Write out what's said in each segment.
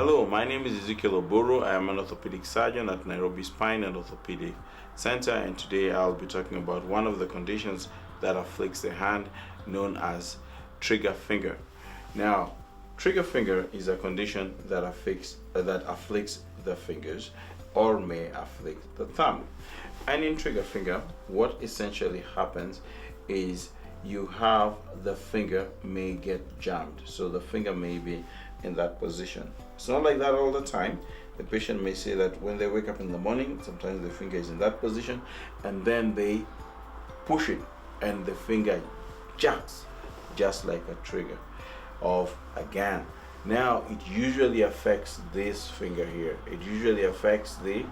Hello, my name is Ezekiel Oboro. I am an orthopedic surgeon at Nairobi Spine and Orthopedic Center, and today I'll be talking about one of the conditions that afflicts the hand, known as trigger finger. Now, trigger finger is a condition that afflicts the fingers or may afflict the thumb. And in trigger finger, what essentially happens is you have the finger may get jammed, so the finger may be in that position. It's not like that all the time. The patient may say that when they wake up in the morning, sometimes the finger is in that position, and then they push it and the finger jacks, just like a trigger of a gun. Now it usually affects this finger here. It usually affects the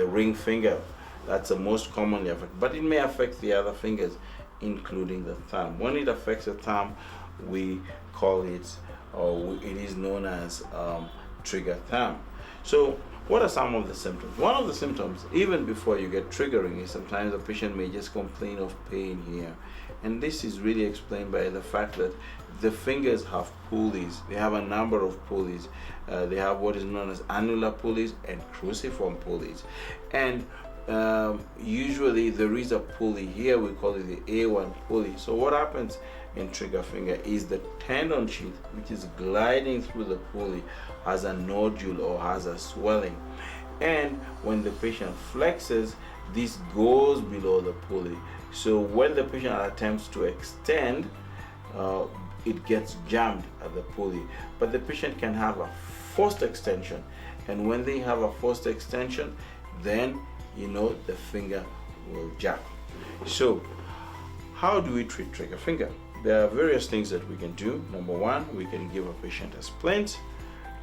ring finger. That's the most commonly affected, but it may affect the other fingers, including the thumb. When it affects the thumb, we call it, or it is known as trigger thumb. So what are some of the symptoms? One of the symptoms, even before you get triggering, is sometimes the patient may just complain of pain here. And this is really explained by the fact that the fingers have pulleys. They have a number of pulleys. They have what is known as annular pulleys and cruciform pulleys. And usually there is a pulley here, we call it the A1 pulley. So what happens in trigger finger is the tendon sheath, which is gliding through the pulley, has a nodule or has a swelling, and when the patient flexes, this goes below the pulley. So when the patient attempts to extend, it gets jammed at the pulley. But the patient can have a forced extension, and when they have a forced extension, then the finger will jack. So how do we treat trigger finger? There are various things that we can do. Number one, we can give a patient a splint,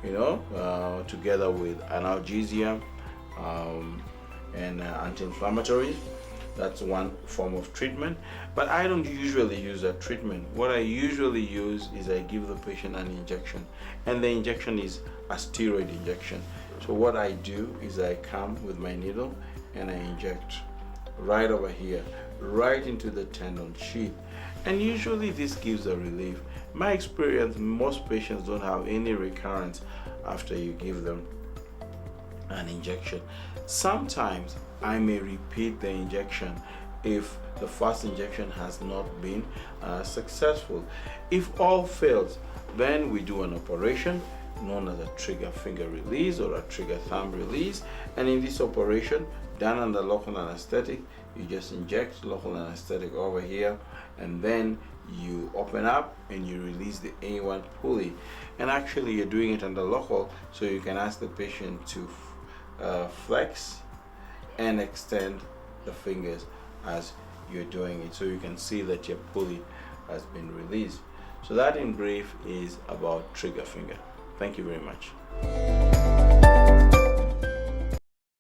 together with analgesia and anti-inflammatory. That's one form of treatment, but I don't usually use a treatment. What I usually use is I give the patient an injection, and the injection is a steroid injection. So what I do is I come with my needle and I inject right over here, right into the tendon sheath, and usually this gives a relief. My experience, most patients don't have any recurrence after you give them an injection. Sometimes I may repeat the injection if the first injection has not been successful. If all fails, then we do an operation known as a trigger finger release or a trigger thumb release, and in this operation, done under local anesthetic, you just inject local anesthetic over here, and then you open up and you release the A1 pulley. And actually you're doing it under local, so you can ask the patient to flex and extend the fingers as you're doing it, so you can see that your pulley has been released. So that in brief is about trigger finger. Thank you very much.